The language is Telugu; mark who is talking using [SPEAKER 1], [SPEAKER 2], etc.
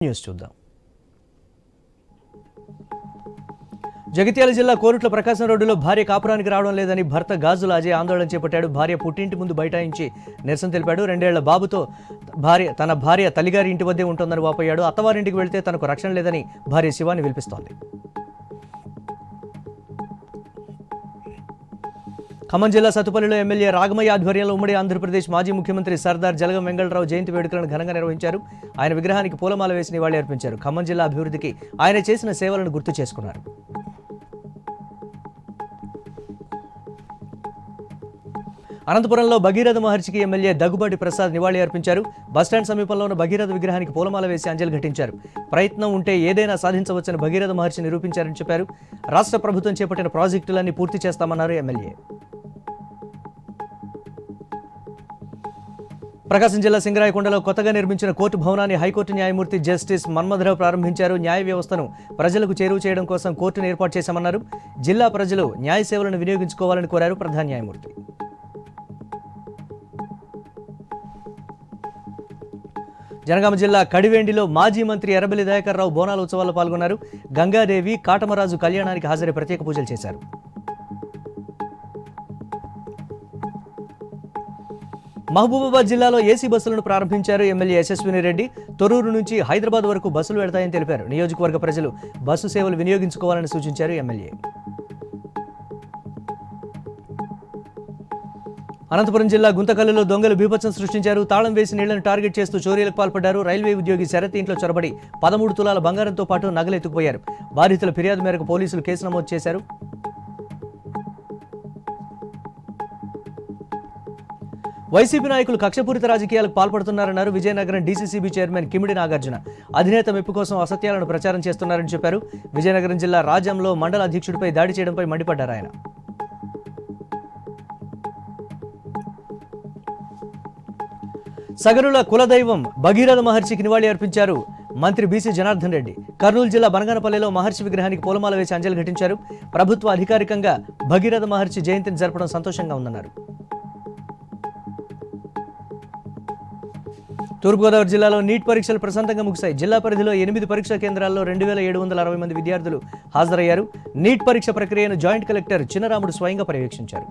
[SPEAKER 1] న్యూస్ చూద్దాం. జగిత్యాల జిల్లా కోరుట్ల ప్రకాశం రోడ్డులో భార్య కాపురానికి రావడం లేదని భర్త గాజుల అజయ్ ఆందోళన చేపట్టాడు. భార్య పుట్టింటి ముందు బైఠాయించి నిరసన తెలిపాడు. 2 ఏళ్ల బాబుతో తన భార్య తల్లిగారి ఇంటి వద్దే ఉంటుందని వాపోయాడు. అత్తవారింటికి వెళితే తనకు రక్షణ లేదని భార్య శివాని విలిపిస్తోంది. ఖమ్మం జిల్లా సత్తుపల్లిలో ఎమ్మెల్యే రాగమయ్య ఆధ్వర్యంలో ఉమ్మడి ఆంధ్రప్రదేశ్ మాజీ ముఖ్యమంత్రి సర్దార్ జలగం వెంగళరావు జయంతి వేడుకలను ఘనంగా నిర్వహించారు. ఆయన విగ్రహానికి పూలమాల వేసి నివాళి అర్పించారు. ఖమ్మం జిల్లా అభివృద్ధికి ఆయన చేసిన సేవలను గుర్తు చేసుకున్నారు. అనంతపురంలో భగీరథ మహర్షికి ఎమ్మెల్యే దగ్గుబాటి ప్రసాద్ నివాళి అర్పించారు. బస్టాండ్ సమీపంలో ఉన్న భగీరథ విగ్రహానికి పూలమాల వేసి అంజలి ఘటించారు. ప్రయత్నం ఉంటే ఏదైనా సాధించవచ్చని భగీరథ మహర్షి నిరూపించారని చెప్పారు. రాష్ట్ర ప్రభుత్వం చేపట్టిన ప్రాజెక్టులన్నీ పూర్తి చేస్తామన్నారు ఎమ్మెల్యే. ప్రకాశం జిల్లా సింగరాయకొండలో కొత్తగా నిర్మించిన కోర్టు భవనాన్ని హైకోర్టు న్యాయమూర్తి జస్టిస్ మన్మథరావు ప్రారంభించారు. న్యాయ వ్యవస్థను ప్రజలకు చేరువ చేయడం కోసం కోర్టును ఏర్పాటు చేశామన్నారు. జిల్లా ప్రజలు న్యాయ సేవలను వినియోగించుకోవాలని కోరారు ప్రధాన న్యాయమూర్తి. జనగామ జిల్లా కడివేండిలో మాజీ మంత్రి ఎర్రబెల్లి దయాకర్ రావు బోనాల ఉత్సవాల్లో పాల్గొన్నారు. గంగాదేవి కాటమరాజు కళ్యాణానికి హాజరై ప్రత్యేక పూజలు చేశారు. మహబూబాబాద్ జిల్లాలో ఏసీ బస్సులను ప్రారంభించారు ఎమ్మెల్యే యశస్విని రెడ్డి. తొర్రూరు నుంచి హైదరాబాద్ వరకు బస్సులు వెళతాయని తెలిపారు. నియోజకవర్గ ప్రజలు బస్సు సేవలు వినియోగించుకోవాలని సూచించారు ఎమ్మెల్యే. అనంతపురం జిల్లా గుంతకల్లులో దొంగలు బీభత్సం సృష్టించారు. తాళం వేసి నీళ్లను టార్గెట్ చేస్తూ చోరీలకు పాల్పడ్డారు. రైల్వే ఉద్యోగి శరత్ ఇంట్లో చొరబడి 13 తులాల బంగారంతో పాటు నగలు ఎత్తుకుపోయారు. బాధితుల ఫిర్యాదు మేరకు పోలీసులు కేసు నమోదు చేశారు. వైసీపీ నాయకులు కక్షపూరిత రాజకీయాలకు పాల్పడుతున్నారన్నారు విజయనగరం డీసీసీబీ చైర్మన్ కిమిడి నాగార్జున. అధినేత మెప్పు కోసం అసత్యాలను ప్రచారం చేస్తున్నారని చెప్పారు. విజయనగరం జిల్లా రాజంలో మండల అధ్యక్షుడిపై దాడి చేయడంపై మండిపడ్డారు ఆయన. సగరుల కులదైవం భగీరథ మహర్షికి నివాళి అర్పించారు మంత్రి బీసీ జనార్దన్ రెడ్డి. కర్నూలు జిల్లా బనగానపల్లిలో మహర్షి విగ్రహానికి పూలమాల వేసి అంజలి ఘటించారు. ప్రభుత్వ అధికారికంగా భగీరథ మహర్షి జయంతిని జరపడం సంతోషంగా ఉందన్నారు. తూర్పుగోదావరి జిల్లాలో నీట్ పరీక్షలు ప్రశాంతంగా ముగిశాయి. జిల్లా పరిధిలో 8 పరీక్షా కేంద్రాల్లో 2760 మంది విద్యార్థులు హాజరయ్యారు. నీట్ పరీక్ష ప్రక్రియను జాయింట్ కలెక్టర్ చిన్నరాముడు స్వయంగా పర్యవేక్షించారు.